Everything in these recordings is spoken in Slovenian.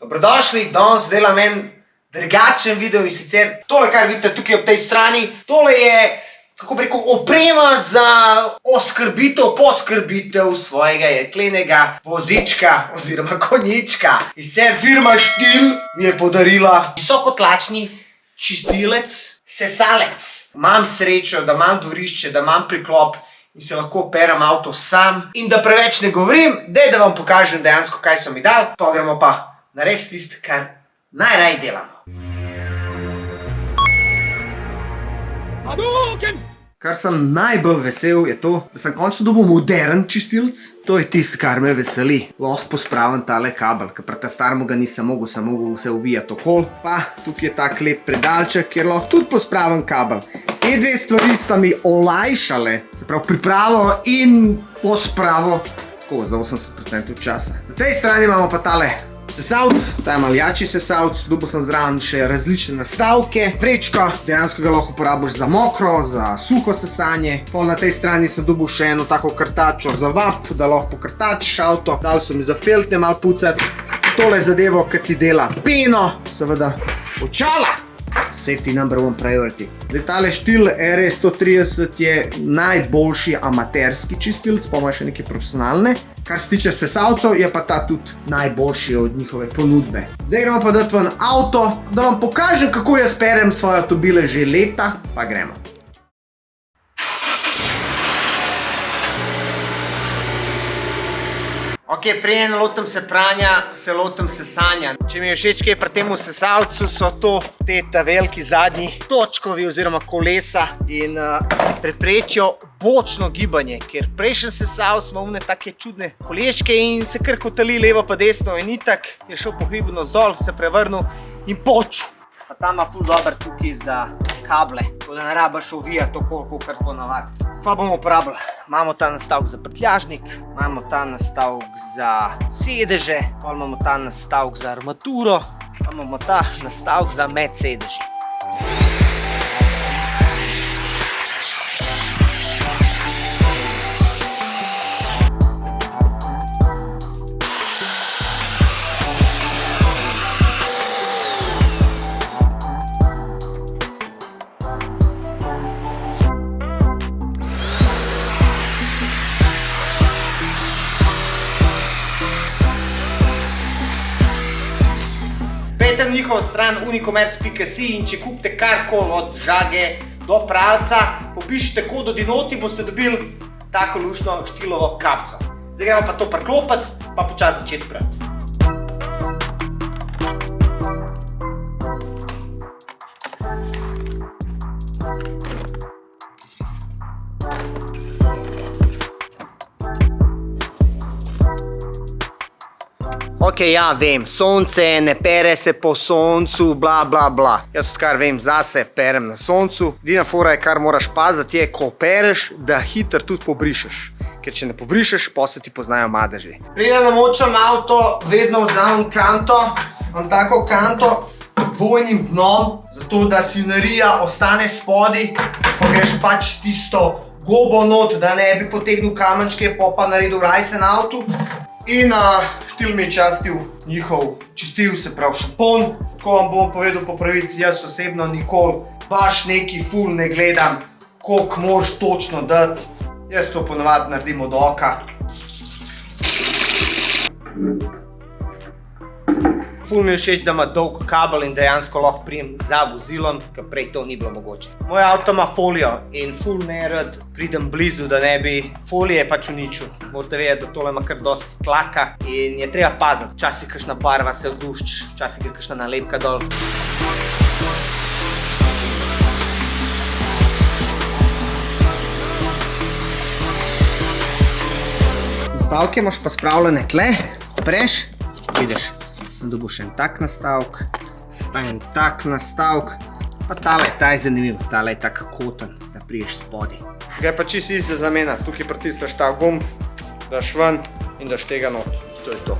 Dobrodošli, danes delam en drugačen video in sicer tole, kar vidite tukaj ob tej strani, tole je, kako bi rekel, oprema za poskrbitev svojega jeklenega vozička oziroma konjička. In sicer firma Stihl mi je podarila visokotlačni čistilec, sesalec. Imam srečo, da imam dvorišče, da imam priklop in se lahko perem avto sam. In da preveč ne govorim, da vam pokažem dejansko, kaj so mi dali, pa gremo pa narediti tisto, kar najraje delamo. Kar sem najbolj vesel je to, da sem končno dobil modern čistilec. To je tisto, kar me veseli. Lahko pospravim tale kabel, ker pri ta staremu ga nisem mogel, sem mogel vse uvijati okoli. Pa tukaj je tak lep predalček, kjer lahko tudi pospravim kabel. Te dve stvari sta mi olajšale, se pravi pripravo in pospravo, tako za 80% časa. Na tej strani imamo pa tale sesalc, ta je maljači sesalc, dobil sem zraven še različne nastavke, vrečko, dejansko ga lahko uporabiš za mokro, za suho sesanje. Pol na tej strani sem dobil še eno tako krtačo za vap, da lahko pokrtačiš avto, dali so mi za feltne malo pucati, tole zadevo, ki ti dela peno, seveda očala. Safety number one priority. Zdaj tale Stihl RS130 je najboljši amaterski čistilc, pa ima še neke profesionalne. Kar se tiče sesalcev, je pa ta tudi najboljši od njihove ponudbe. Zdaj gremo pa dati ven avto, da vam pokažem, kako jaz perem svoje avtomobile že leta, pa gremo. Ok, preden lotem se pranja, se lotem sesanja. Če mi je všeč kaj pri temu sesalcu, so to te veliki zadnji točkovi oziroma kolesa in preprečijo bočno gibanje, ker prejšnji sesalc ima one take čudne koleške in se kar kotali levo pa desno in itak je šel po hribu navzdol, se prevrnil in počul. Pa tam ima ful dober tukaj za kable, tako da ne rabiš ovijati okoli, kar ponavadi. Pa bomo uporabljali. Imamo ta nastavek za prtljažnik, imamo ta nastavek za sedeže, pa imamo ta nastavek za armaturo, pa imamo ta nastavek za med sedeži. Pejte na njihovo stran unicommerce.si in če kupite karkoli od žage do pralca, popišite kodo dinoti, boste dobili tako luštno Stihlovo kapico. Zdaj gremo pa to priklopiti, pa počasi začeti prati. Ok, ja, vem, sonce, ne pere se po soncu, bla, bla, bla. Jaz odkar vem zase, perem na soncu. Edina fora je, kar moraš paziti, je, ko pereš, da hitro tudi pobrišeš. Ker če ne pobrišeš, pa se ti poznajo madeži. Preden namočam avto, vedno vzamem kanto, imam tako kanto z dvojnim dnom, zato da svinarija ostane spodaj, ko greš pač s tisto gobo not, da ne bi potegnil kamenčke, pa naredil rajse na avtu. In Stihl mi je častil njihov čistil, se pravi šampon. Tako vam bom povedal po pravici, jaz osebno nikoli baš neki ful ne gledam, koliko moraš točno dati. Jaz to ponavadi naredim od oka. Ful mi je všeč, da ima dolg kabel in dejansko lahko prijem za vozilom, ker prej to ni bilo mogoče. Moj avto ima folijo in ful nerad pridem blizu, da ne bi folije pač uničil. Morate vedeti, da tole ima kar dosti tlaka in je treba paziti. Včasih kakšna barva se odušč, včasih gre kakšna nalepka dol. Nastavke imaš pa spravljene tle, preš, vidiš. Sem dobil še en tak nastavek, pa en tak nastavek, pa tale, ta je zanimiv, tale je tak koten, da priješ spodaj. Ga je pa čisto iste zamena, tukaj pritisneš ta gumb, daš ven in daš tega not, to je to.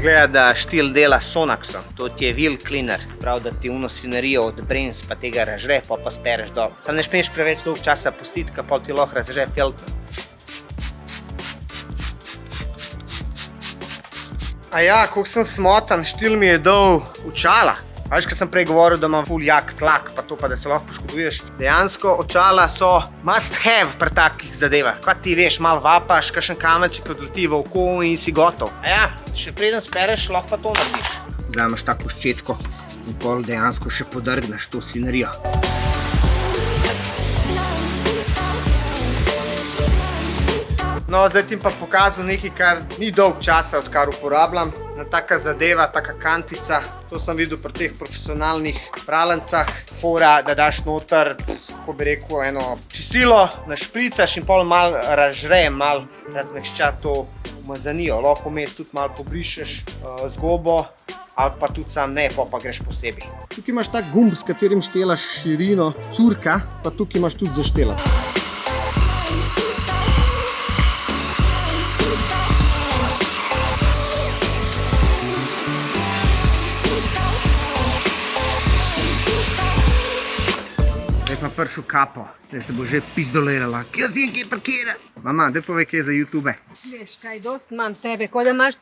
Zgleda, da štil dela s Sonaxom, to ti je wheel cleaner, prav da ti uno svinarijo od brins pa tega razžre, pa spereš dol. Sam ne smeš preveč dolg časa pustiti, ka pol ti lahko razžre filter. A ja, koliko sem smotan, štil mi je dal očala. Veš, ko sem prej govoril, da imam ful jak tlak, pa to pa, da se lahko poškoduješ. Dejansko očala so must have pri takih zadevah. Kaj ti veš, malo vapaš, kakšen kamenček odleti v oko in si gotov. A ja, še preden spereš, lahko pa to narediš. Vzameš tako ščetko in pol dejansko še podrgneš to svinarijo. No, zdaj ti pa pokazal nekaj, kar ni dolg časa, odkar uporabljam. Taka zadeva, taka kantica, to sem videl pri teh profesionalnih pralnicah. Fora, da daš noter, kako bi rekel, eno čistilo, našpricaš in pol malo razžre, malo razmehča to umazanijo. Lahko vmes tudi malo pobrišeš z gobo, ali pa tudi sam ne, pa greš posebej. Tukaj imaš tak gumb, s katerim štelaš širino curka, pa tukaj imaš tudi za štelati. Zdaj pa pršel kapo, da se bo že pizdolirala. Kje jaz dijem, kje parkira? Mama, daj povej, kje je za YouTube. Veš, kaj dost imam tebe, ko da imaš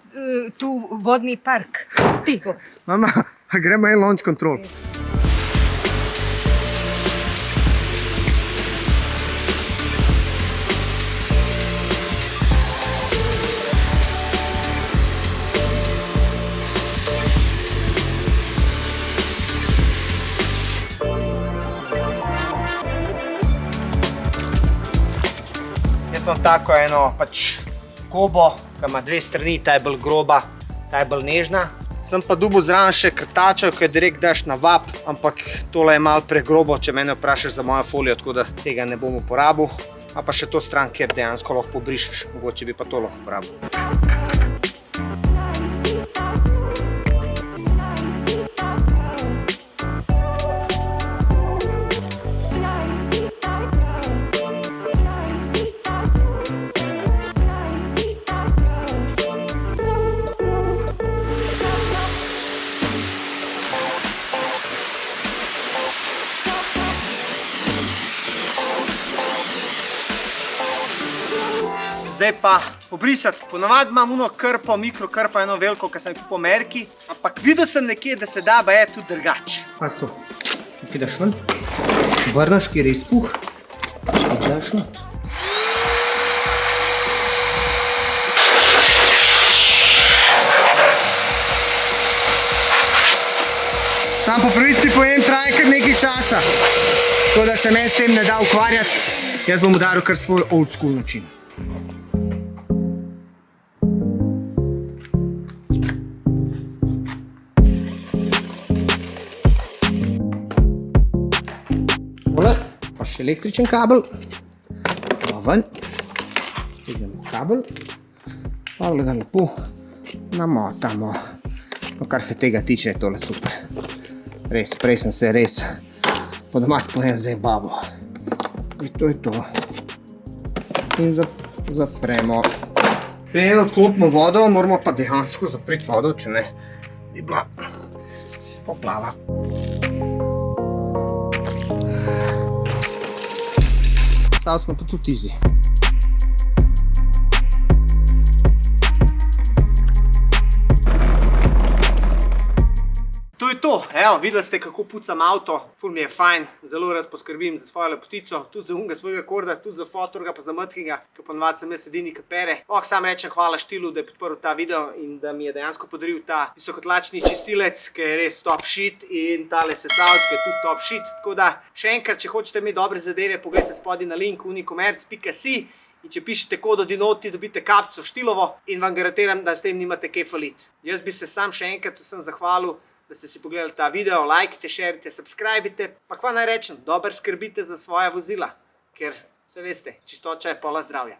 tu vodni park. Tiho. Mama, gremo en launch control. Imam tako eno gobo, ki ima dve strani, ta je bolj groba, ta je bolj nežna. Sem pa dobil zraven še krtačev, ki jo direkt daš na vap, ampak tole je malo pregrobo, če mene vprašaš za mojo folijo, tako da tega ne bom uporabil. A pa še to stran, kjer dejansko lahko pobrišeš, mogoče bi pa to lahko uporabil. Zdaj pa pobrisati. Ponavadi imam uno krpo, mikrokrpo, eno veliko, ki sem kupil v Ameriki, ampak videl sem nekje, da se da baje tudi drugače. Pas to. Tukaj daš ven, vrnaš, kjer je izpuh, in daš not. Sam po prvisti pojem traje kar nekaj časa, tako da se meni s tem ne da ukvarjati. Jaz bom udaril kar svoj old school način. Pa še električen kabel, ven, stegnemo kabel, pa ga lepo namotamo. No, kar se tega tiče, je tole super. Res, prej sem se res po domač povem zajebaval. In to je to. In zapremo. Preden odklopimo vodo, moramo pa dejansko zapreti vodo, če ne bi bila poplava. Sad smo pa tudi easy. To je to. Evo, videli ste, kako pucam avto. Ful mi je fajn. Zelo rad poskrbim za svojo lepotico. Tudi za unga svojega korda, tudi za fotorga, pa za mrtkinga, ki ponovadi sem jaz edini, ki pere. Sam rečem hvala Štilu, da je podprl ta video in da mi je dejansko podaril ta visokotlačni čistilec, ki je res top shit, in tale sesalc, ki je tudi top shit. Tako da, še enkrat, če hočete imeti dobre zadeve, pogledajte spodaj na link unicomerc.si in če pišete kodo Dinoti, dobite kapco Štilovo in vam garantiram, da s tem nimate kaj falit. Jaz bi se sam še enkrat vsem zahvalil, da ste si pogledali ta video, lajkite, šerite, subscribite, pa kva naj rečem, dobro skrbite za svoja vozila, ker, vse veste, čistoča je pola zdravja.